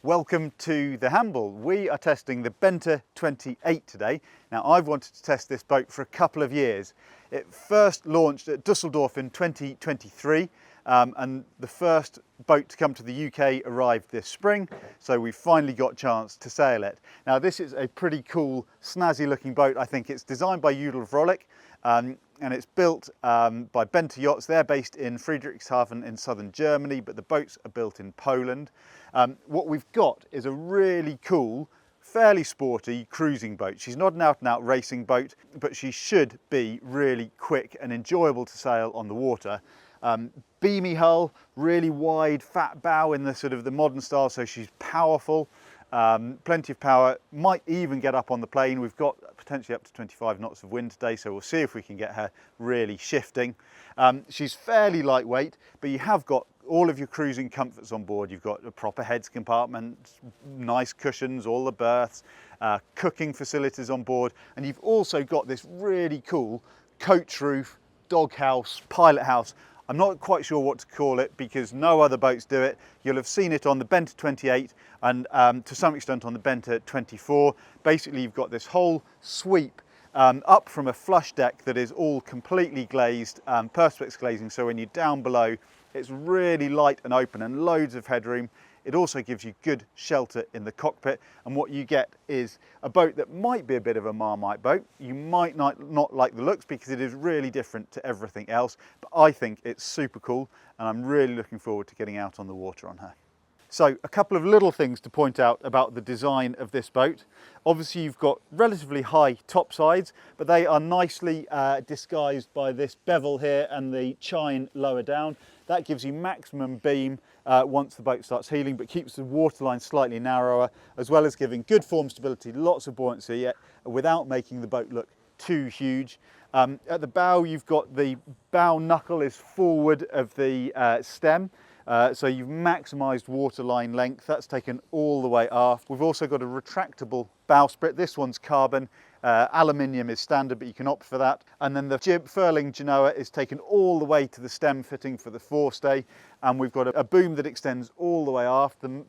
Welcome to the Hamble. We are testing the Bente 28 today. Now, I've wanted to test this boat for a couple of years. It first launched at Dusseldorf in 2023 and the first boat to come to the UK arrived this spring, so we finally got a chance to sail it. Now, this is a pretty cool, snazzy looking boat. I think it's designed by Frolic and it's built by Bente Yachts. They're based in Friedrichshafen in southern Germany, but the boats are built in Poland. What we've got is a really cool, fairly sporty cruising boat. She's not an out-and-out racing boat, but she should be really quick and enjoyable to sail on the water. Beamy hull, really wide, fat bow in the sort of the modern style, so she's powerful. Plenty of power, might even get up on the plane. We've got potentially up to 25 knots of wind today, so we'll see if we can get her really shifting. She's fairly lightweight, but you have got all of your cruising comforts on board. You've got a proper heads compartment, nice cushions, all the berths, cooking facilities on board, and you've also got this really cool coach roof, doghouse, pilot house. I'm not quite sure what to call it because no other boats do it. You'll have seen it on the Bente 28 and to some extent on the Bente 24. Basically, you've got this whole sweep up from a flush deck that is all completely glazed, perspex glazing, so when you're down below, it's really light and open and loads of headroom. It also gives you good shelter in the cockpit, and what you get is a boat that might be a bit of a Marmite boat. You might not like the looks because it is really different to everything else, but I think it's super cool and I'm really looking forward to getting out on the water on her. So a couple of little things to point out about the design of this boat. Obviously you've got relatively high top sides, but they are nicely disguised by this bevel here and the chine lower down. That gives you maximum beam once the boat starts heeling, but keeps the waterline slightly narrower, as well as giving good form stability, lots of buoyancy, without making the boat look too huge. At the bow, you've got the bow knuckle is forward of the stem. So you've maximised waterline length. That's taken all the way aft. We've also got a retractable bowsprit. This one's carbon. Aluminium is standard, but you can opt for that. And then the jib furling genoa is taken all the way to the stem fitting for the forestay. And we've got a boom that extends all the way aft. The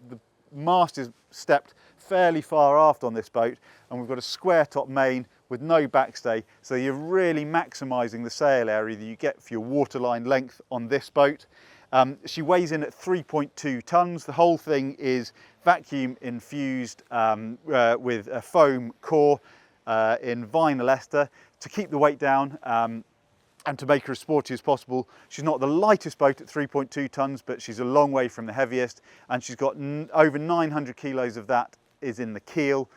mast is stepped fairly far aft on this boat, and we've got a square top main with no backstay. So you're really maximising the sail area that you get for your waterline length on this boat. She weighs in at 3.2 tonnes. The whole thing is vacuum infused with a foam core in vinyl ester to keep the weight down and to make her as sporty as possible. She's not the lightest boat at 3.2 tonnes, but she's a long way from the heaviest, and she's got over 900 kilos of that is in the keel.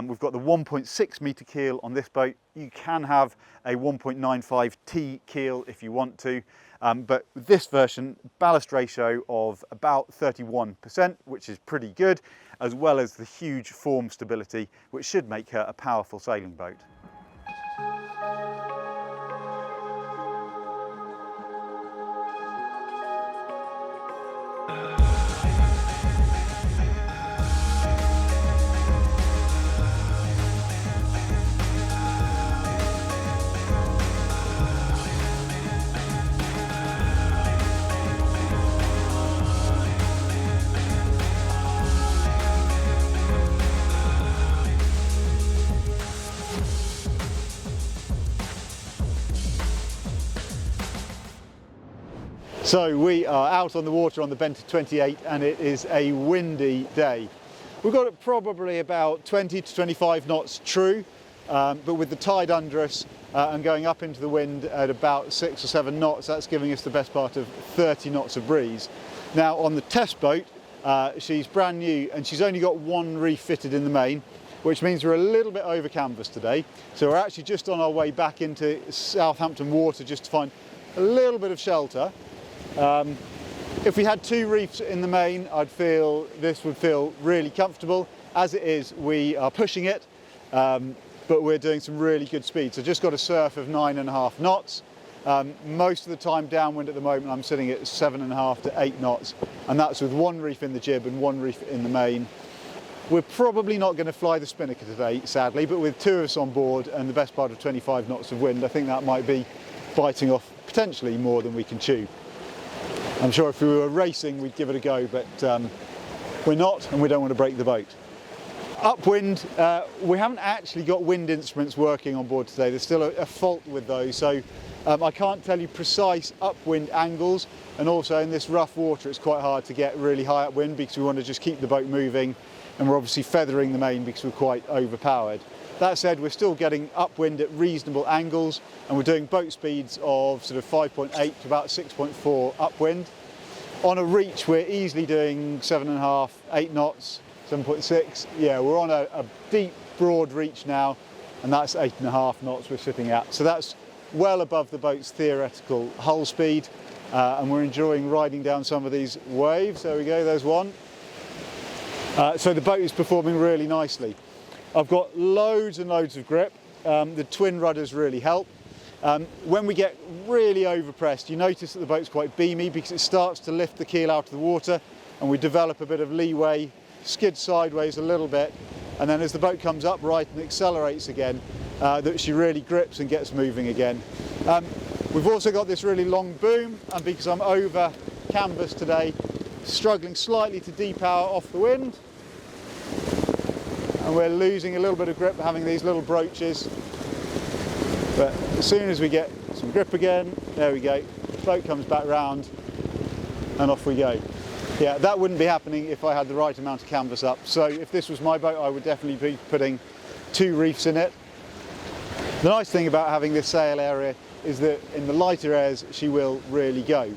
We've got the 1.6 metre keel on this boat. You can have a 1.95 T keel if you want to, but with this version, ballast ratio of about 31%, which is pretty good, as well as the huge form stability, which should make her a powerful sailing boat. So we are out on the water on the Bente 28 and it is a windy day. We've got it probably about 20 to 25 knots true, but with the tide under us and going up into the wind at about 6 or 7 knots, that's giving us the best part of 30 knots of breeze. Now on the test boat, she's brand new and she's only got one reef fitted in the main, which means we're a little bit over canvas today. So we're actually just on our way back into Southampton water just to find a little bit of shelter. If we had 2 reefs in the main, I'd feel this would feel really comfortable. As it is, we are pushing it, but we're doing some really good speed. So just got a surf of 9.5 knots. Most of the time downwind at the moment, I'm sitting at 7.5 to 8 knots, and that's with 1 reef in the jib and 1 reef in the main. We're probably not going to fly the spinnaker today, sadly, but with 2 of us on board and the best part of 25 knots of wind, I think that might be biting off potentially more than we can chew. I'm sure if we were racing, we'd give it a go, but we're not, and we don't want to break the boat. Upwind, we haven't actually got wind instruments working on board today. There's still a fault with those, so I can't tell you precise upwind angles, and also in this rough water it's quite hard to get really high upwind because we want to just keep the boat moving, and we're obviously feathering the main because we're quite overpowered. That said, we're still getting upwind at reasonable angles, and we're doing boat speeds of sort of 5.8 to about 6.4 upwind. On a reach, we're easily doing 7.5, 8 knots, 7.6. Yeah, we're on a deep, broad reach now, and that's 8.5 knots we're sitting at. So that's well above the boat's theoretical hull speed, and we're enjoying riding down some of these waves. There we go, there's one. So the boat is performing really nicely. I've got loads and loads of grip. The twin rudders really help. When we get really overpressed, you notice that the boat's quite beamy because it starts to lift the keel out of the water, and we develop a bit of leeway, skid sideways a little bit, and then as the boat comes upright and accelerates again, that she really grips and gets moving again. We've also got this really long boom, and because I'm over canvas today, struggling slightly to depower off the wind, and we're losing a little bit of grip having these little broaches. But as soon as we get some grip again, there we go, boat comes back round and off we go. Yeah, that wouldn't be happening if I had the right amount of canvas up. So if this was my boat, I would definitely be putting 2 reefs in it. The nice thing about having this sail area is that in the lighter airs, she will really go.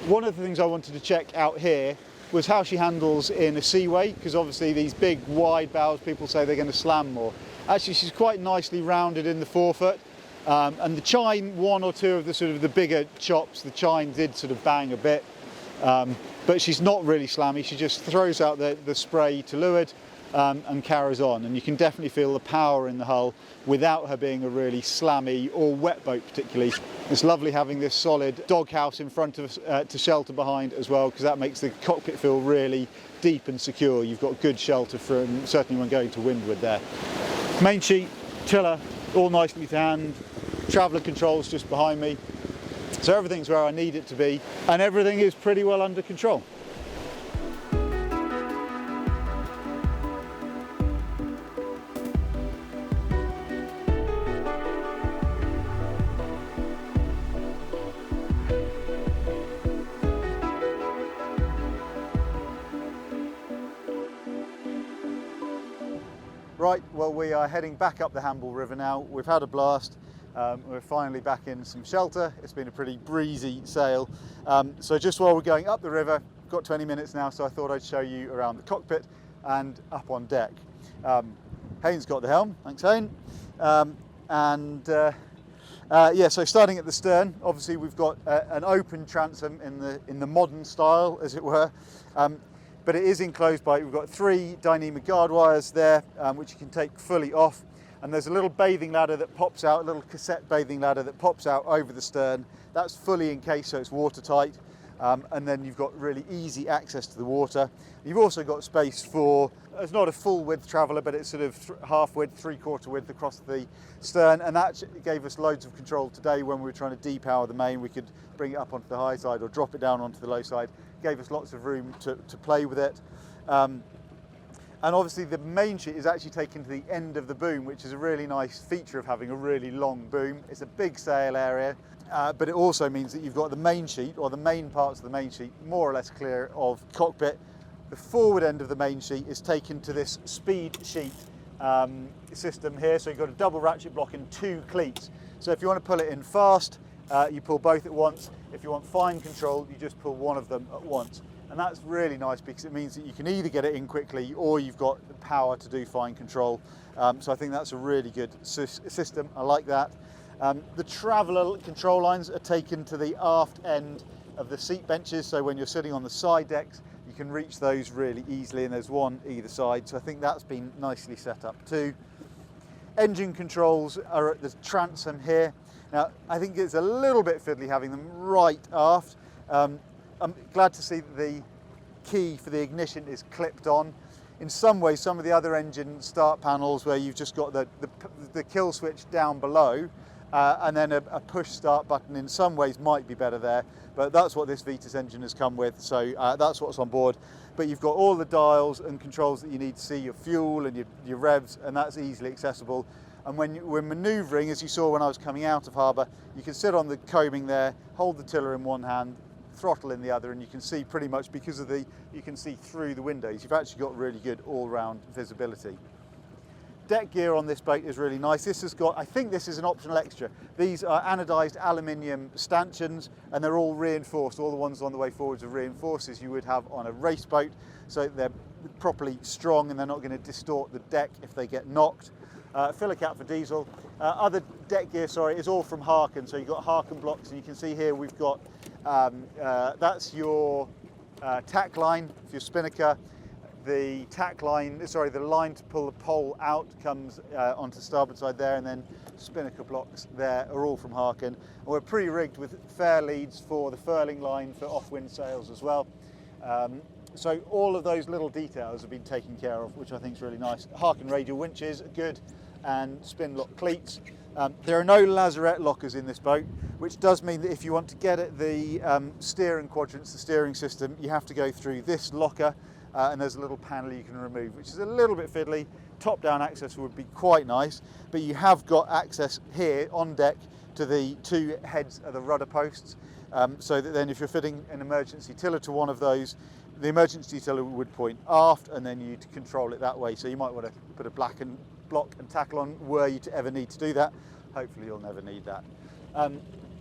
One of the things I wanted to check out here was how she handles in a seaway, because obviously these big wide bows, people say they're going to slam more. Actually, she's quite nicely rounded in the forefoot, and the chine, 1 or 2 of the sort of the bigger chops, the chine did sort of bang a bit, but she's not really slammy. She just throws out the spray to leeward and carries on, and you can definitely feel the power in the hull without her being a really slammy or wet boat particularly. It's lovely having this solid doghouse in front of us to shelter behind as well, because that makes the cockpit feel really deep and secure. You've got good shelter from certainly when going to windward there. Main sheet, tiller, all nicely to hand. Traveller controls just behind me. So everything's where I need it to be, and everything is pretty well under control. Right, well, we are heading back up the Hamble River now. We've had a blast. We're finally back in some shelter. It's been a pretty breezy sail. So just while we're going up the river, we've got 20 minutes now, so I thought I'd show you around the cockpit and up on deck. Hayne's got the helm, thanks Hayne. Yeah, so starting at the stern, obviously we've got an open transom in the modern style, as it were. But it is enclosed by, we've got 3 Dyneema guard wires there, which you can take fully off. And there's a little bathing ladder that pops out, a little cassette bathing ladder that pops out over the stern. That's fully encased, so it's watertight. And then you've got really easy access to the water. You've also got space for, it's not a full width traveller, but it's sort of half width, 3/4 width across the stern. And that gave us loads of control today when we were trying to depower the main. We could bring it up onto the high side or drop it down onto the low side. Gave us lots of room to play with it. And obviously the main sheet is actually taken to the end of the boom, which is a really nice feature of having a really long boom. It's a big sail area, but it also means that you've got the main sheet, or the main parts of the main sheet, more or less clear of cockpit. The forward end of the main sheet is taken to this speed sheet system here. So you've got a double ratchet block and 2 cleats. So if you want to pull it in fast, you pull both at once. If you want fine control, you just pull one of them at once. And that's really nice because it means that you can either get it in quickly or you've got the power to do fine control. So I think that's a really good system. I like that. The traveller control lines are taken to the aft end of the seat benches. So when you're sitting on the side decks, you can reach those really easily, and there's one either side. So I think that's been nicely set up too. Engine controls are at the transom here. Now, I think it's a little bit fiddly having them right aft. I'm glad to see that the key for the ignition is clipped on. In some ways, some of the other engine start panels where you've just got the kill switch down below and then a push start button in some ways might be better there, but that's what this Vitus engine has come with, so that's what's on board. But you've got all the dials and controls that you need to see your fuel and your revs, and that's easily accessible. And when we're manoeuvring, as you saw when I was coming out of harbour, you can sit on the coaming there, hold the tiller in one hand, throttle in the other, and you can see pretty much, because of you can see through the windows. You've actually got really good all-round visibility. Deck gear on this boat is really nice. This has got, I think this is an optional extra. These are anodised aluminium stanchions, and they're all reinforced. All the ones on the way forwards are reinforced as you would have on a race boat, so they're properly strong and they're not going to distort the deck if they get knocked. Filler cap for diesel. Other deck gear, sorry, is all from Harken. So you've got Harken blocks, and you can see here we've got, that's your tack line for your spinnaker. The tack line, sorry, the line to pull the pole out comes onto the starboard side there, and then spinnaker blocks there are all from Harken. And we're pre-rigged with fair leads for the furling line for off-wind sails as well. So all of those little details have been taken care of, which I think is really nice. Harken radial winches are good, and spin lock cleats. There are no lazarette lockers in this boat, which does mean that if you want to get at the steering quadrants, the steering system, you have to go through this locker, and there's a little panel you can remove, which is a little bit fiddly. Top-down access would be quite nice, but you have got access here on deck to the two heads of the rudder posts, so that then if you're fitting an emergency tiller to one of those, the emergency tiller would point aft, and then you'd control it that way. So you might want to put a block and tackle on were you to ever need to do that. Hopefully you'll never need that.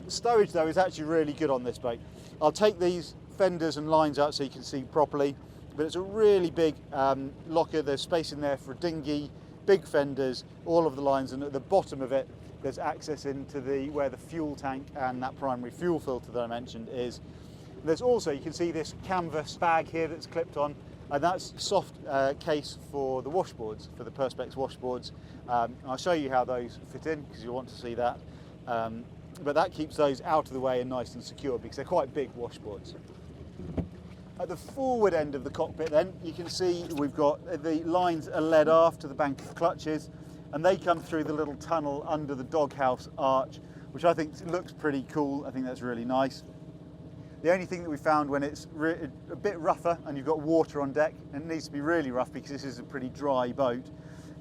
Stowage though is actually really good on this boat. I'll take these fenders and lines out so you can see properly, but it's a really big locker. There's space in there for a dinghy, big fenders, all of the lines, and at the bottom of it there's access into where the fuel tank and that primary fuel filter that I mentioned is. There's also, you can see this canvas bag here that's clipped on, and that's soft case for the washboards, for the Perspex washboards. I'll show you how those fit in because you'll want to see that. But that keeps those out of the way and nice and secure because they're quite big washboards. At the forward end of the cockpit then, you can see we've got the lines are led aft to the bank of clutches, and they come through the little tunnel under the doghouse arch, which I think looks pretty cool. I think that's really nice. The only thing that we found when it's a bit rougher and you've got water on deck, and it needs to be really rough because this is a pretty dry boat,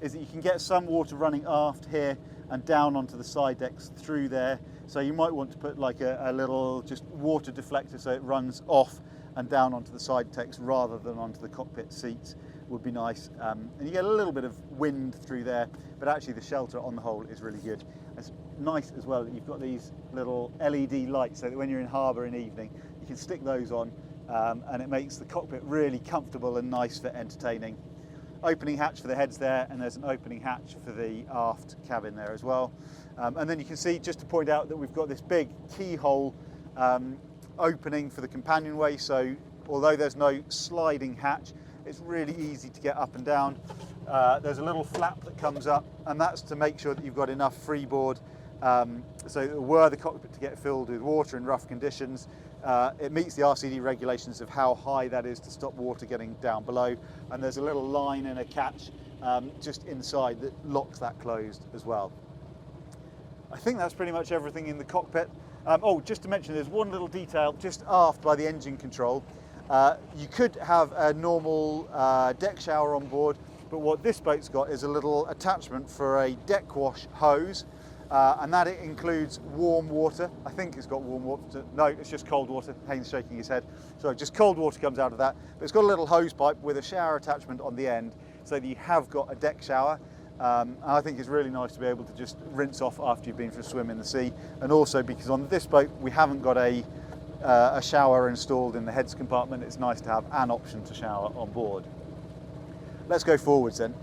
is that you can get some water running aft here and down onto the side decks through there. So you might want to put like a little just water deflector so it runs off and down onto the side decks rather than onto the cockpit seats would be nice. And you get a little bit of wind through there, but actually the shelter on the whole is really good. It's nice as well that you've got these little LED lights so that when you're in harbour in the evening, you can stick those on, and it makes the cockpit really comfortable and nice for entertaining. Opening hatch for the heads there, and there's an opening hatch for the aft cabin there as well. And then you can see, just to point out, that we've got this big keyhole opening for the companionway, so although there's no sliding hatch, it's really easy to get up and down. There's a little flap that comes up, and that's to make sure that you've got enough freeboard, so that were the cockpit to get filled with water in rough conditions, it meets the RCD regulations of how high that is to stop water getting down below, and there's a little line and a catch just inside that locks that closed as well. I think that's pretty much everything in the cockpit. Oh, just to mention, there's one little detail just aft by the engine control. You could have a normal deck shower on board, but what this boat's got is a little attachment for a deck wash hose, and that it includes warm water. I think it's got warm water. No, it's just cold water. Haynes shaking his head. So just cold water comes out of that. But it's got a little hose pipe with a shower attachment on the end so that you have got a deck shower. And I think it's really nice to be able to just rinse off after you've been for a swim in the sea. And also because on this boat we haven't got a shower installed in the heads compartment, it's nice to have an option to shower on board. Let's go forwards then.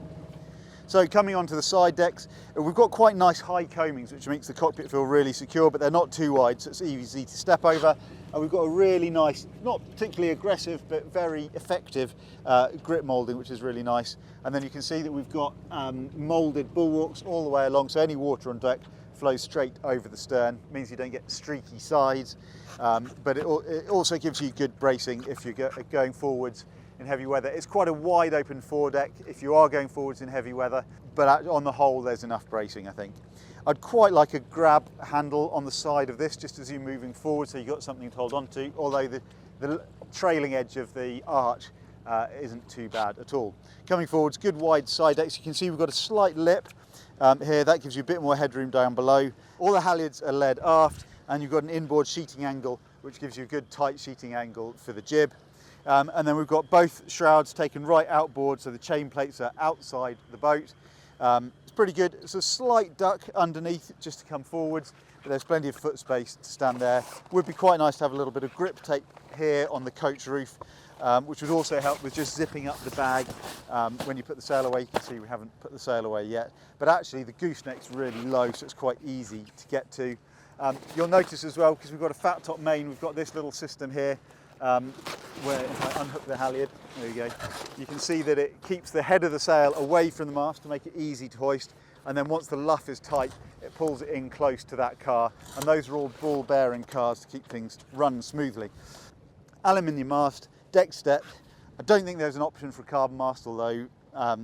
So coming onto the side decks, we've got quite nice high coamings, which makes the cockpit feel really secure, but they're not too wide, so it's easy to step over. And we've got a really nice, not particularly aggressive, but very effective grip moulding, which is really nice. And then you can see that we've got moulded bulwarks all the way along, so any water on deck flows straight over the stern. It means you don't get streaky sides, but it also gives you good bracing if you're going forwards in heavy weather. It's quite a wide open foredeck if you are going forwards in heavy weather, but on the whole there's enough bracing, I think. I'd quite like a grab handle on the side of this just as you're moving forward, so you've got something to hold on to, although the trailing edge of the arch isn't too bad at all. Coming forwards, good wide side decks. You can see we've got a slight lip here. That gives you a bit more headroom down below. All the halyards are led aft, and you've got an inboard sheeting angle, which gives you a good tight sheeting angle for the jib. And then we've got both shrouds taken right outboard, so the chain plates are outside the boat. It's pretty good. It's a slight duck underneath just to come forwards, but there's plenty of foot space to stand there. Would be quite nice to have a little bit of grip tape here on the coach roof, which would also help with just zipping up the bag when you put the sail away. You can see we haven't put the sail away yet, but actually the gooseneck's really low, so it's quite easy to get to. You'll notice as well, because we've got a fat top main, we've got this little system here where if I unhook the halyard, there you go, you can see that it keeps the head of the sail away from the mast to make it easy to hoist, and then once the luff is tight, it pulls it in close to that car, and those are all ball bearing cars to keep things run smoothly. Aluminium mast, deck step. I don't think there's an option for a carbon mast, although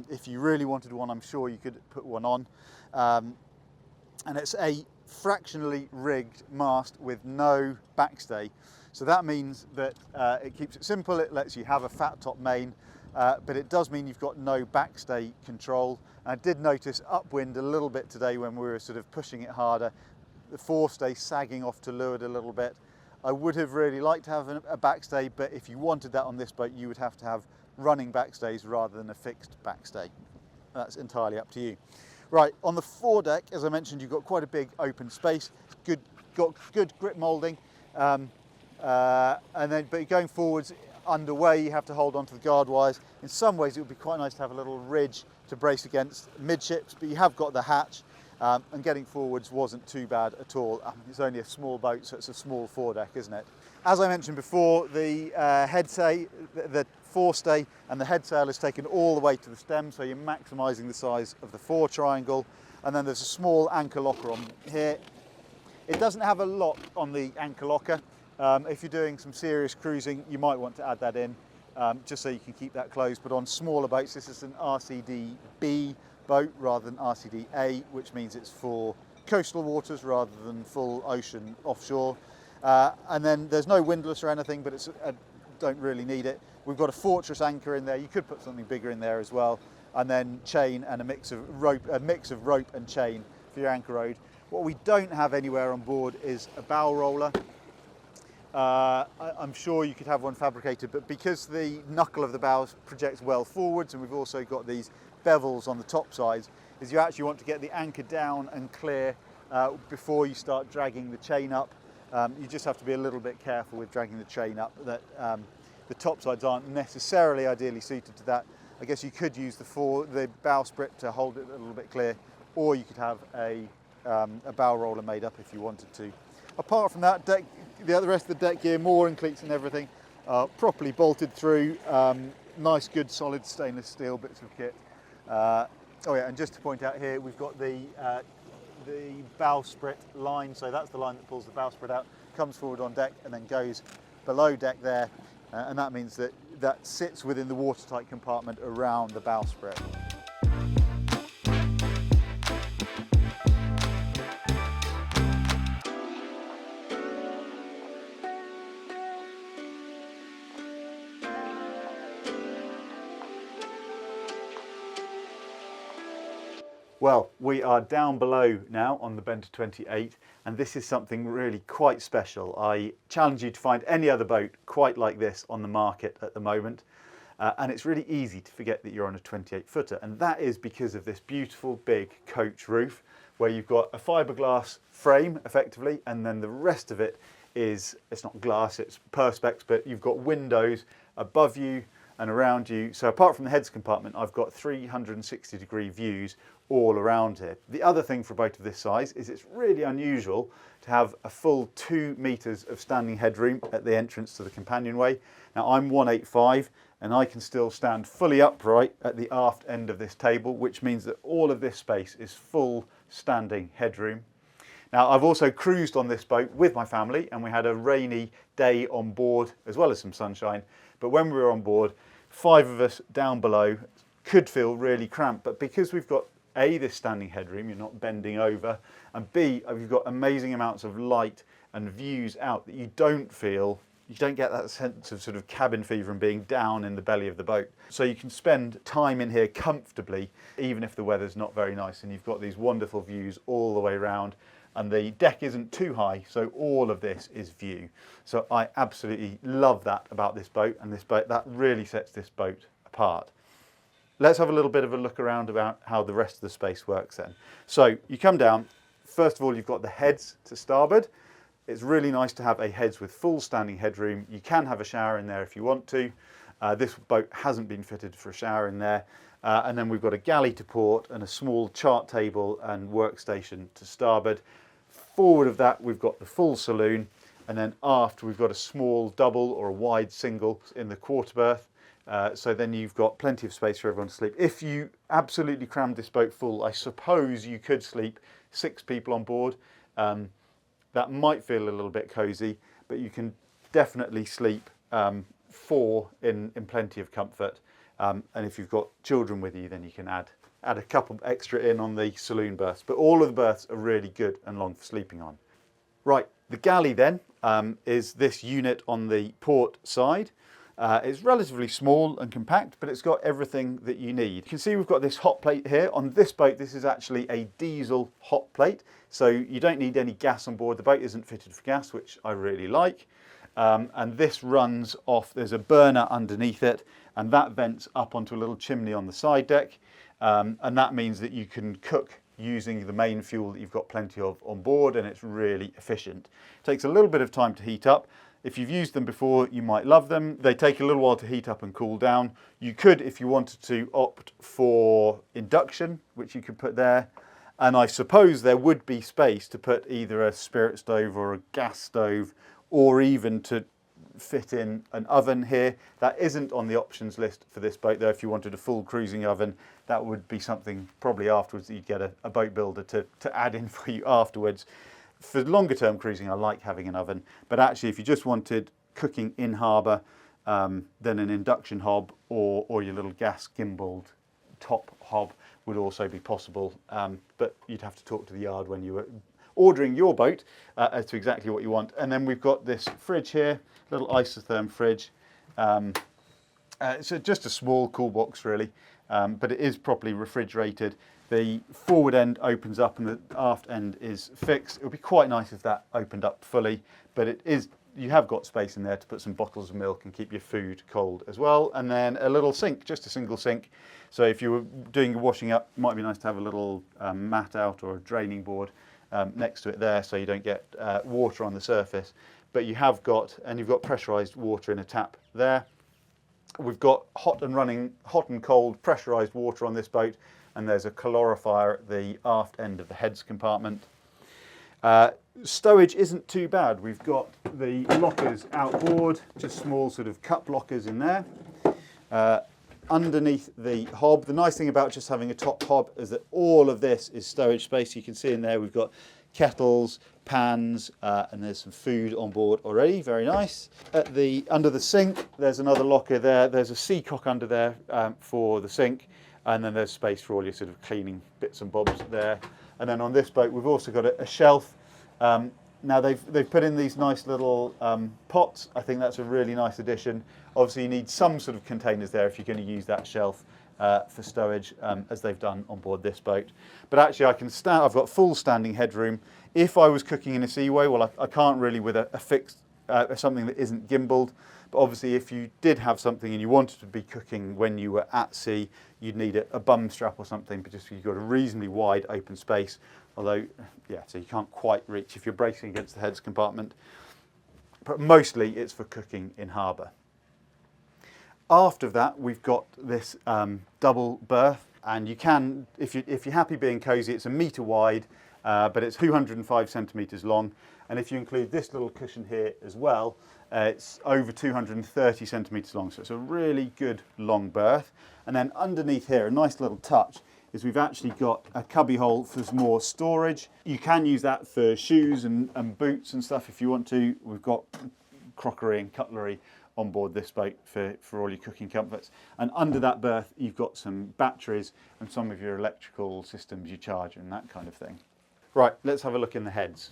if you really wanted one, I'm sure you could put one on. And it's a fractionally rigged mast with no backstay. So that means that it keeps it simple, it lets you have a fat top main, but it does mean you've got no backstay control. I did notice upwind a little bit today when we were sort of pushing it harder, the forestay sagging off to leeward a little bit. I would have really liked to have a backstay, but if you wanted that on this boat, you would have to have running backstays rather than a fixed backstay. That's entirely up to you. Right, on the foredeck, as I mentioned, you've got quite a big open space. It's got good grip moulding, but going forwards underway, you have to hold on to the guard wires. In some ways, it would be quite nice to have a little ridge to brace against midships, but you have got the hatch. And getting forwards wasn't too bad at all. It's only a small boat, so it's a small foredeck, isn't it? As I mentioned before, the the forestay and the headsail is taken all the way to the stem, so you're maximising the size of the fore triangle. And then there's a small anchor locker on here. It doesn't have a lock on the anchor locker. If you're doing some serious cruising, you might want to add that in, just so you can keep that closed. But on smaller boats, this is an RCD-B boat rather than RCD-A, which means it's for coastal waters rather than full ocean offshore. And then there's no windlass or anything, but I don't really need it. We've got a fortress anchor in there. You could put something bigger in there as well, and then chain and a mix of rope and chain for your anchor rode. What we don't have anywhere on board is a bow roller. I'm sure you could have one fabricated, but because the knuckle of the bows projects well forwards, and we've also got these bevels on the top sides, is you actually want to get the anchor down and clear before you start dragging the chain up. You just have to be a little bit careful with dragging the chain up, that the top sides aren't necessarily ideally suited to that. I guess you could use the bowsprit to hold it a little bit clear, or you could have a bow roller made up if you wanted to. Apart from that, the rest of the deck gear, mooring cleats and everything, properly bolted through. Nice, good, solid stainless steel bits of kit. Oh yeah, and just to point out here, we've got the bowsprit line, so that's the line that pulls the bowsprit out, comes forward on deck and then goes below deck there, and that means that sits within the watertight compartment around the bowsprit. Well, we are down below now on the Bente 28, and this is something really quite special. I challenge you to find any other boat quite like this on the market at the moment, and it's really easy to forget that you're on a 28-footer, and that is because of this beautiful big coach roof, where you've got a fiberglass frame effectively, and then the rest of it is, it's not glass, it's perspex, but you've got windows above you and around you. So apart from the heads compartment, I've got 360-degree views all around here. The other thing for a boat of this size is it's really unusual to have a full 2 meters of standing headroom at the entrance to the companionway. Now I'm 185 and I can still stand fully upright at the aft end of this table, which means that all of this space is full standing headroom. Now I've also cruised on this boat with my family, and we had a rainy day on board as well as some sunshine, but when we were on board 5 of us down below could feel really cramped, but because we've got A, this standing headroom, you're not bending over, and B, we've got amazing amounts of light and views out that you don't get that sense of sort of cabin fever and being down in the belly of the boat. So you can spend time in here comfortably, even if the weather's not very nice, and you've got these wonderful views all the way around, and the deck isn't too high, so all of this is view. So I absolutely love that about this boat, and this boat, that really sets this boat apart. Let's have a little bit of a look around about how the rest of the space works then. So you come down, first of all you've got the heads to starboard. It's really nice to have a heads with full standing headroom. You can have a shower in there if you want to. This boat hasn't been fitted for a shower in there. And then we've got a galley to port and a small chart table and workstation to starboard. Forward of that we've got the full saloon, and then aft we've got a small double or a wide single in the quarter berth. So then you've got plenty of space for everyone to sleep. If you absolutely crammed this boat full, I suppose you could sleep 6 people on board. That might feel a little bit cosy, but you can definitely sleep 4 in plenty of comfort. And if you've got children with you, then you can add a couple extra in on the saloon berths. But all of the berths are really good and long for sleeping on. Right, the galley then is this unit on the port side. It's relatively small and compact, but it's got everything that you need. You can see we've got this hot plate here. On this boat, this is actually a diesel hot plate, so you don't need any gas on board. The boat isn't fitted for gas, which I really like. And this runs off, there's a burner underneath it, and that vents up onto a little chimney on the side deck. And that means that you can cook using the main fuel that you've got plenty of on board, and it's really efficient. It takes a little bit of time to heat up. If you've used them before, you might love them. They take a little while to heat up and cool down. You could, if you wanted to, opt for induction, which you could put there. And I suppose there would be space to put either a spirit stove or a gas stove, or even to fit in an oven here. That isn't on the options list for this boat though. If you wanted a full cruising oven, that would be something probably afterwards that you'd get a boat builder to add in for you afterwards. For longer term cruising, I like having an oven, but actually if you just wanted cooking in harbour, then an induction hob or your little gas gimbaled top hob would also be possible, but you'd have to talk to the yard when you were ordering your boat as to exactly what you want. And then we've got this fridge here, little isotherm fridge. It's just a small cool box really, but it is properly refrigerated. The forward end opens up and the aft end is fixed. It would be quite nice if that opened up fully, but you have got space in there to put some bottles of milk and keep your food cold as well. And then a little sink, just a single sink. So if you were doing your washing up, it might be nice to have a little mat out or a draining board next to it there, so you don't get water on the surface. But you've got pressurized water in a tap there. We've got hot and cold pressurized water on this boat, and there's a calorifier at the aft end of the heads compartment. Stowage isn't too bad. We've got the lockers outboard, just small sort of cup lockers in there. Underneath the hob, the nice thing about just having a top hob is that all of this is stowage space. You can see in there we've got kettles, pans, and there's some food on board already, very nice. Under the sink, there's another locker there. There's a seacock under there for the sink, and then there's space for all your sort of cleaning bits and bobs there. And then on this boat, we've also got a shelf. Now they've put in these nice little pots. I think that's a really nice addition. Obviously you need some sort of containers there if you're going to use that shelf for stowage, as they've done on board this boat. But actually I've got full standing headroom. If I was cooking in a seaway, well I can't really with a fixed, something that isn't gimbaled. But obviously if you did have something and you wanted to be cooking when you were at sea, you'd need a bum strap or something, but just so you've got a reasonably wide open space. Although, yeah, so you can't quite reach if you're bracing against the heads compartment. But mostly it's for cooking in harbour. After that, we've got this double berth, and you can, if you're happy being cosy, it's 1 metre wide, but it's 205 centimetres long. And if you include this little cushion here as well, it's over 230 centimetres long. So it's a really good long berth. And then underneath here, a nice little touch, is we've actually got a cubby hole for some more storage. You can use that for shoes and boots and stuff if you want to. We've got crockery and cutlery on board this boat for all your cooking comforts. And under that berth, you've got some batteries and some of your electrical systems, your charger and that kind of thing. Right, let's have a look in the heads.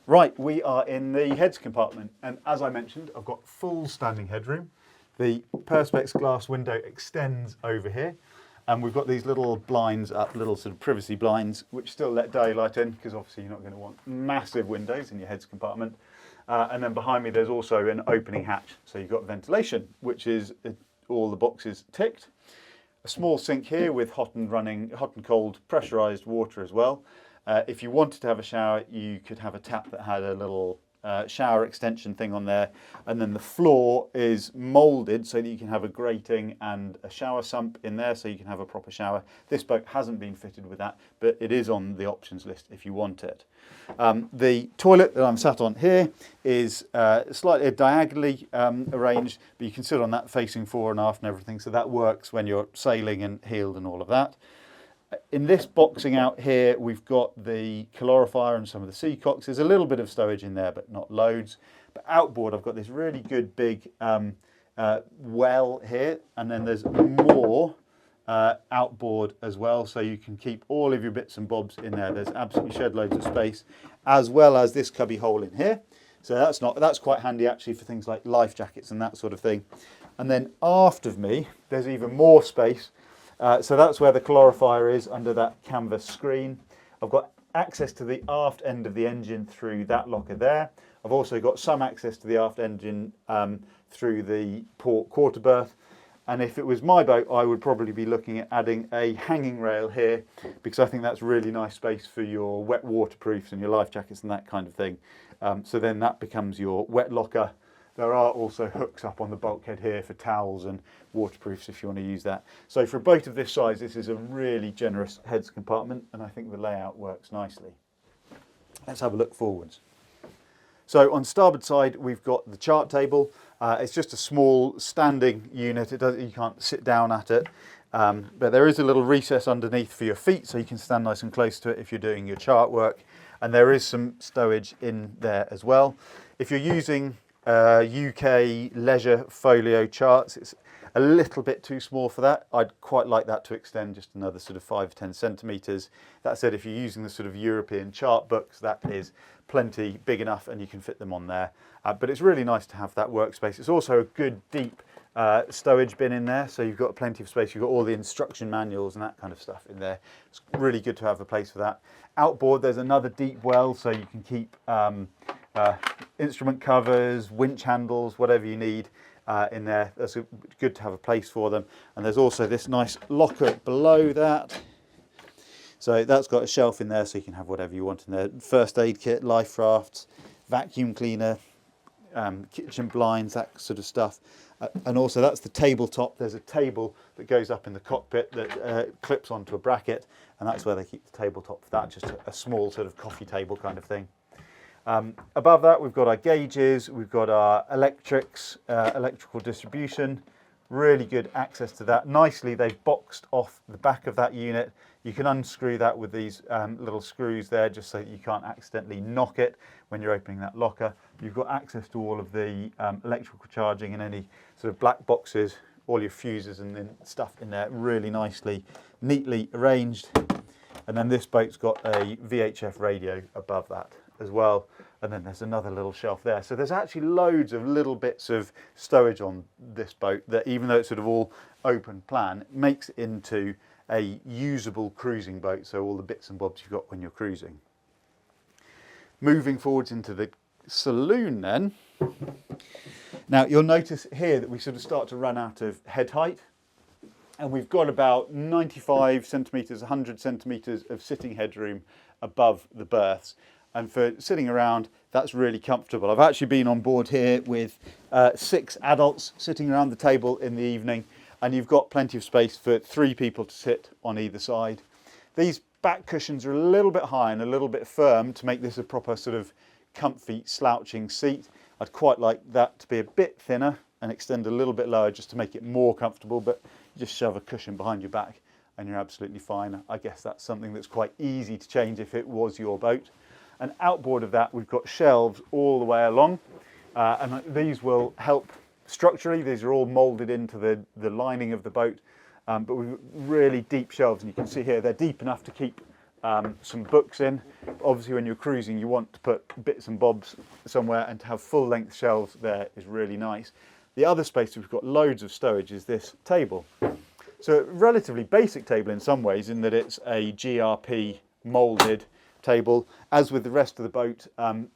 Right, we are in the heads compartment, and as I mentioned, I've got full standing headroom. The Perspex glass window extends over here, and we've got these little blinds up, little sort of privacy blinds, which still let daylight in, because obviously you're not going to want massive windows in your heads compartment. And then behind me there's also an opening hatch, so you've got ventilation, which is all the boxes ticked. A small sink here with hot and cold pressurised water as well. If you wanted to have a shower, you could have a tap that had a little shower extension thing on there, and then the floor is moulded so that you can have a grating and a shower sump in there, so you can have a proper shower. This boat hasn't been fitted with that, but it is on the options list if you want it. The toilet that I'm sat on here is slightly diagonally arranged, but you can sit on that facing fore and aft and everything, so that works when you're sailing and heeled and all of that. In this boxing out here, we've got the calorifier and some of the sea cocks. There's a little bit of stowage in there, but not loads. But outboard, I've got this really good big well here, and then there's more outboard as well, so you can keep all of your bits and bobs in there. There's absolutely shed loads of space, as well as this cubby hole in here. So that's quite handy actually for things like life jackets and that sort of thing. And then aft of me, there's even more space. So that's where the calorifier is, under that canvas screen. I've got access to the aft end of the engine through that locker there. I've also got some access to the aft engine through the port quarter berth. And if it was my boat, I would probably be looking at adding a hanging rail here, because I think that's really nice space for your wet waterproofs and your life jackets and that kind of thing. So then that becomes your wet locker. There are also hooks up on the bulkhead here for towels and waterproofs if you want to use that. So for a boat of this size, this is a really generous heads compartment, and I think the layout works nicely. Let's have a look forwards. So on starboard side, we've got the chart table. It's just a small standing unit. You can't sit down at it, but there is a little recess underneath for your feet, so you can stand nice and close to it if you're doing your chart work. And there is some stowage in there as well. If you're using UK leisure folio charts, it's a little bit too small for that. I'd quite like that to extend just another sort of 5 or 10 centimetres. That said, if you're using the sort of European chart books, that is plenty big enough and you can fit them on there. But it's really nice to have that workspace. It's also a good deep stowage bin in there, so you've got plenty of space. You've got all the instruction manuals and that kind of stuff in there. It's really good to have a place for that. Outboard, there's another deep well, so you can keep instrument covers, winch handles, whatever you need in there. That's good to have a place for them. And there's also this nice locker below that. So that's got a shelf in there, so you can have whatever you want in there. First aid kit, life rafts, vacuum cleaner, kitchen blinds, that sort of stuff. And also that's the tabletop. There's a table that goes up in the cockpit that clips onto a bracket, and that's where they keep the tabletop for that, just a small sort of coffee table kind of thing. Above that, we've got our gauges, we've got our electrics, electrical distribution, really good access to that. Nicely, they've boxed off the back of that unit. You can unscrew that with these little screws there, just so that you can't accidentally knock it when you're opening that locker. You've got access to all of the electrical charging and any sort of black boxes, all your fuses and stuff in there, really nicely, neatly arranged. And then this boat's got a VHF radio above that as well, and then there's another little shelf there. So there's actually loads of little bits of stowage on this boat that, even though it's sort of all open plan, it makes it into a usable cruising boat, so all the bits and bobs you've got when you're cruising. Moving forwards into the saloon then. Now you'll notice here that we sort of start to run out of head height, and we've got about 95 centimetres, 100 centimetres of sitting headroom above the berths. And for sitting around, that's really comfortable. I've actually been on board here with 6 adults sitting around the table in the evening, and you've got plenty of space for 3 people to sit on either side. These back cushions are a little bit high and a little bit firm to make this a proper sort of comfy slouching seat. I'd quite like that to be a bit thinner and extend a little bit lower just to make it more comfortable, but you just shove a cushion behind your back and you're absolutely fine. I guess that's something that's quite easy to change if it was your boat. And outboard of that, we've got shelves all the way along. and these will help structurally. These are all moulded into the lining of the boat, but with really deep shelves, and you can see here they're deep enough to keep some books in. Obviously when you're cruising you want to put bits and bobs somewhere, and to have full length shelves there is really nice. The other space we've got loads of stowage is this table. So a relatively basic table in some ways, in that it's a GRP moulded table. As with the rest of the boat,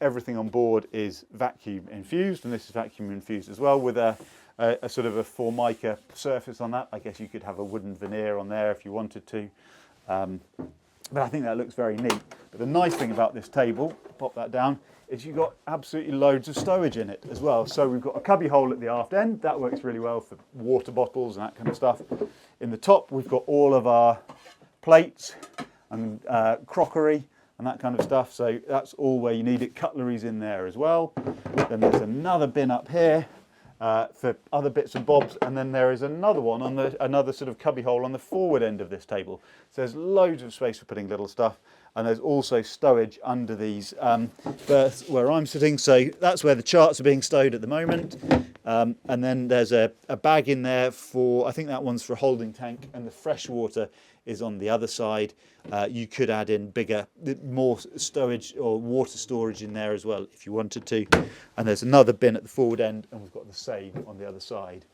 everything on board is vacuum infused, and this is vacuum infused as well, with a sort of a Formica surface on that. I guess you could have a wooden veneer on there if you wanted to. But I think that looks very neat. But the nice thing about this table, pop that down, is you've got absolutely loads of stowage in it as well. So we've got a cubby hole at the aft end. That works really well for water bottles and that kind of stuff. In the top, we've got all of our plates and crockery and that kind of stuff. So that's all where you need it. Cutlery's in there as well. Then there's another bin up here for other bits and bobs, and then there is another one on another sort of cubby hole on the forward end of this table. So there's loads of space for putting little stuff, and there's also stowage under these berths where I'm sitting. So that's where the charts are being stowed at the moment, and then there's a bag in there for, I think that one's for a holding tank, and the fresh water is on the other side. You could add in more stowage or water storage in there as well if you wanted to. And there's another bin at the forward end, and we've got the same on the other side.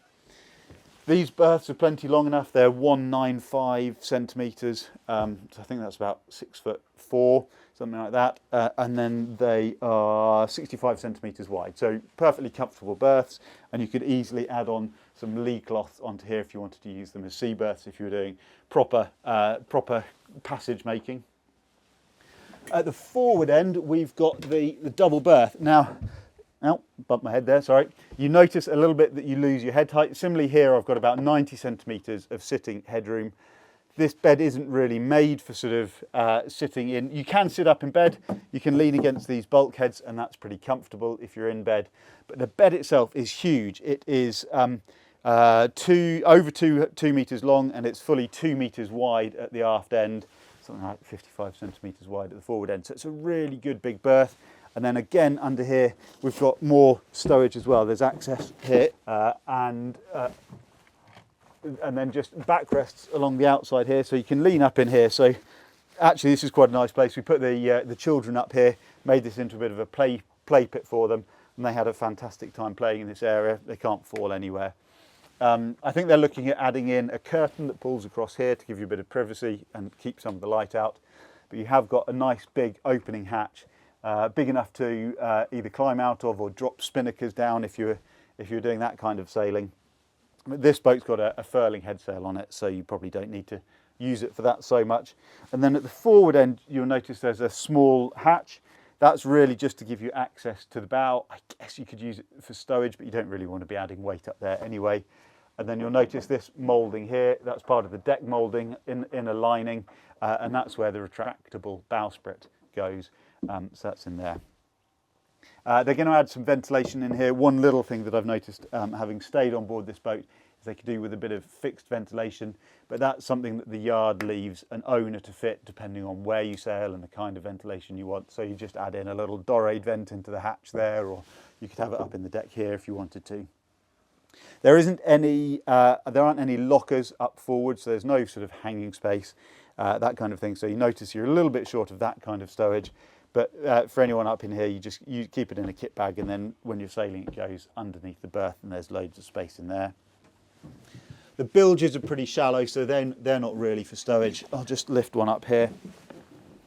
These berths are plenty long enough. They're 195 centimetres, so I think that's about 6'4", something like that. And then they are 65 centimetres wide, so perfectly comfortable berths. And you could easily add on some lee cloth onto here if you wanted to use them as sea berths, if you were doing proper passage making. At the forward end, we've got the double berth. Now, bumped my head there, sorry. You notice a little bit that you lose your head height. Similarly here, I've got about 90 centimetres of sitting headroom. This bed isn't really made for sort of sitting in. You can sit up in bed, you can lean against these bulkheads, and that's pretty comfortable if you're in bed. But the bed itself is huge. It is over 2 metres long, and it's fully 2 metres wide at the aft end, something like 55 centimetres wide at the forward end. So it's a really good big berth. And then again under here we've got more stowage as well. There's access here and then just backrests along the outside here, so you can lean up in here. So actually this is quite a nice place. We put the children up here, made this into a bit of a play pit for them, and they had a fantastic time playing in this area. They can't fall anywhere. I think they're looking at adding in a curtain that pulls across here to give you a bit of privacy and keep some of the light out. But you have got a nice big opening hatch, big enough to either climb out of or drop spinnakers down if you're doing that kind of sailing. But this boat's got a furling head sail on it, so you probably don't need to use it for that so much. And then at the forward end, you'll notice there's a small hatch. That's really just to give you access to the bow. I guess you could use it for stowage, but you don't really want to be adding weight up there anyway. And then you'll notice this moulding here. That's part of the deck moulding in a lining, and that's where the retractable bowsprit goes. So that's in there. They're going to add some ventilation in here. One little thing that I've noticed, having stayed on board this boat, is they could do with a bit of fixed ventilation, but that's something that the yard leaves an owner to fit depending on where you sail and the kind of ventilation you want. So you just add in a little dorade vent into the hatch there, or you could have it up in the deck here if you wanted to. There aren't any lockers up forward, so there's no sort of hanging space, that kind of thing. So you notice you're a little bit short of that kind of stowage. But for anyone up in here, you keep it in a kit bag, and then when you're sailing, it goes underneath the berth, and there's loads of space in there. The bilges are pretty shallow, so they're not really for stowage. I'll just lift one up here.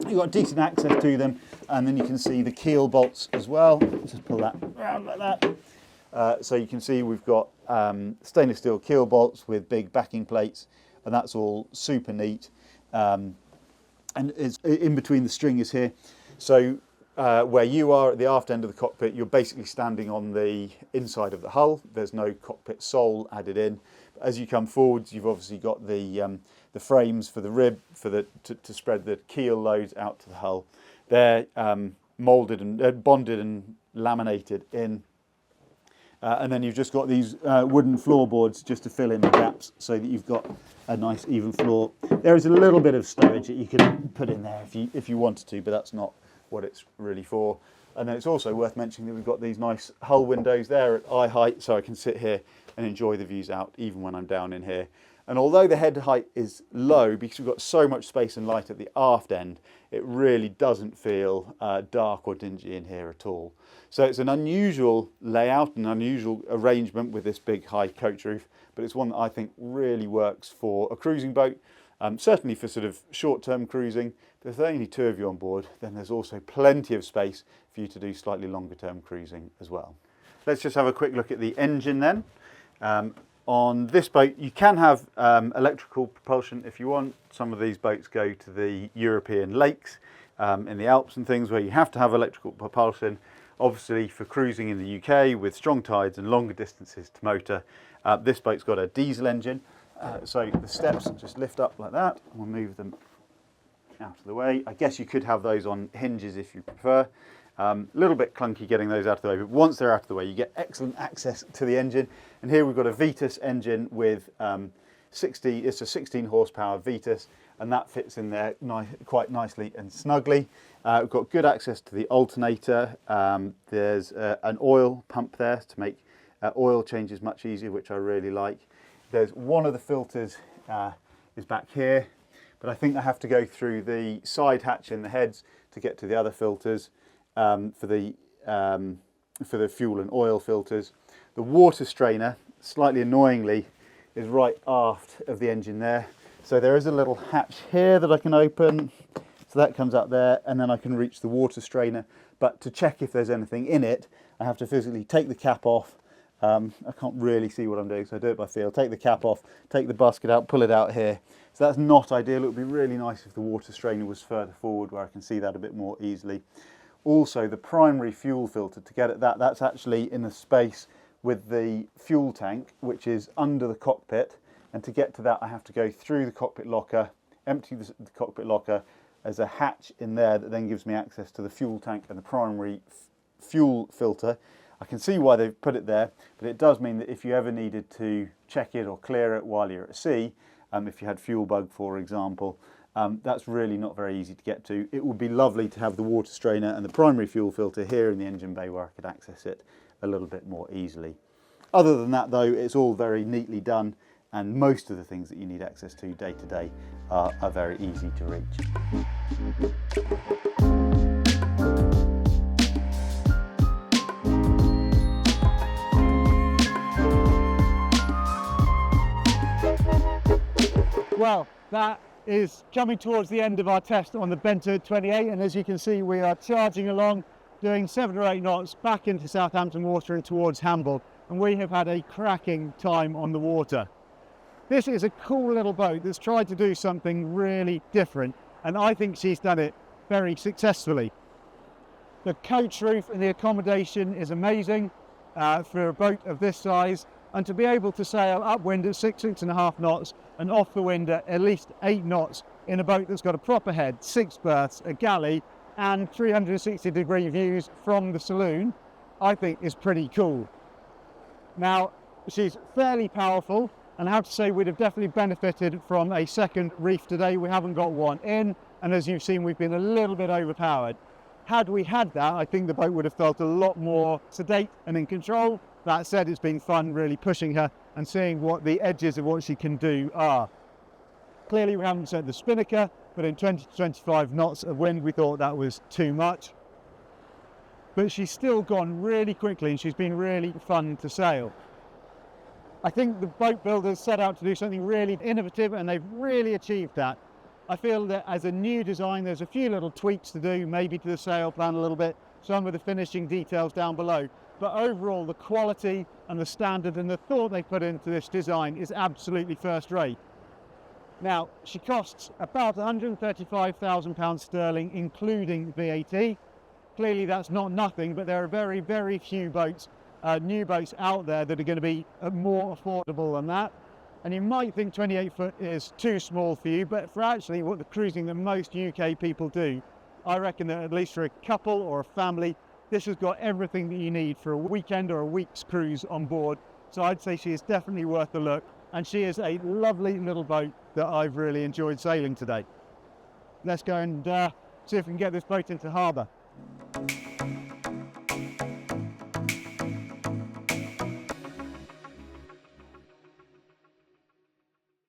You've got decent access to them, and then you can see the keel bolts as well. Just pull that around like that. So you can see we've got stainless steel keel bolts with big backing plates, and that's all super neat. And it's in between the stringers here. So where you are at the aft end of the cockpit, you're basically standing on the inside of the hull. There's no cockpit sole added in. As you come forwards, you've obviously got the frames for the rib to spread the keel loads out to the hull. They're moulded and bonded and laminated in. And then you've just got these wooden floorboards just to fill in the gaps so that you've got a nice even floor. There is a little bit of stowage that you can put in there if you wanted to, but that's not what it's really for. And then it's also worth mentioning that we've got these nice hull windows there at eye height, so I can sit here and enjoy the views out even when I'm down in here. And although the head height is low, because we've got so much space and light at the aft end, it really doesn't feel dark or dingy in here at all. So it's an unusual layout, an unusual arrangement with this big high coach roof, but it's one that I think really works for a cruising boat, certainly for sort of short-term cruising. But if there are only 2 of you on board, then there's also plenty of space for you to do slightly longer-term cruising as well. Let's just have a quick look at the engine then. On this boat, you can have electrical propulsion if you want. Some of these boats go to the European lakes in the Alps and things where you have to have electrical propulsion. Obviously, for cruising in the UK with strong tides and longer distances to motor, this boat's got a diesel engine. So the steps just lift up like that, and we'll move them out of the way. I guess you could have those on hinges if you prefer. A little bit clunky getting those out of the way, but once they're out of the way, you get excellent access to the engine. And here we've got a Vetus engine with it's a 16 horsepower Vetus, and that fits in there quite nicely and snugly. We've got good access to the alternator. There's an oil pump there to make oil changes much easier, which I really like. There's one of the filters is back here, but I think I have to go through the side hatch in the heads to get to the other filters. For the fuel and oil filters. The water strainer, slightly annoyingly, is right aft of the engine there. So there is a little hatch here that I can open. So that comes out there, and then I can reach the water strainer. But to check if there's anything in it, I have to physically take the cap off. I can't really see what I'm doing, so I do it by feel. Take the cap off, take the basket out, pull it out here. So that's not ideal. It would be really nice if the water strainer was further forward where I can see that a bit more easily. Also, the primary fuel filter, to get at that, that's actually in the space with the fuel tank, which is under the cockpit. And to get to that, I have to go through the cockpit locker, empty the cockpit locker. There's a hatch in there that then gives me access to the fuel tank and the primary fuel filter. I can see why they've put it there, but it does mean that if you ever needed to check it or clear it while you're at sea, if you had fuel bug, for example, that's really not very easy to get to. It would be lovely to have the water strainer and the primary fuel filter here in the engine bay where I could access it a little bit more easily. Other than that though, it's all very neatly done, and most of the things that you need access to day to day are very easy to reach. Well, that is coming towards the end of our test on the Bente 28, and as you can see, we are charging along, doing 7 or 8 knots back into Southampton water and towards Hamble, and we have had a cracking time on the water. This is a cool little boat that's tried to do something really different, and I think she's done it very successfully. The coach roof and the accommodation is amazing for a boat of this size, and to be able to sail upwind at 6.5 knots and off the wind at least 8 knots in a boat that's got a proper head, 6 berths, a galley and 360-degree views from the saloon, I think is pretty cool. Now, she's fairly powerful, and I have to say we'd have definitely benefited from a second reef today. We haven't got one in, and as you've seen, we've been a little bit overpowered. Had we had that, I think the boat would have felt a lot more sedate and in control. That said, it's been fun really pushing her and seeing what the edges of what she can do are. Clearly we haven't set the spinnaker, but in 20 to 25 knots of wind we thought that was too much. But she's still gone really quickly and she's been really fun to sail. I think the boat builders set out to do something really innovative and they've really achieved that. I feel that as a new design there's a few little tweaks to do, maybe to the sail plan a little bit, some of the finishing details down below. But overall, the quality and the standard and the thought they put into this design is absolutely first rate. Now, she costs about £135,000 sterling, including VAT. Clearly, that's not nothing, but there are very, very few boats, new boats out there that are going to be more affordable than that. And you might think 28 foot is too small for you, but for actually what the cruising that most UK people do, I reckon that at least for a couple or a family, this has got everything that you need for a weekend or a week's cruise on board. So I'd say she is definitely worth a look, and she is a lovely little boat that I've really enjoyed sailing today. Let's go and see if we can get this boat into harbour.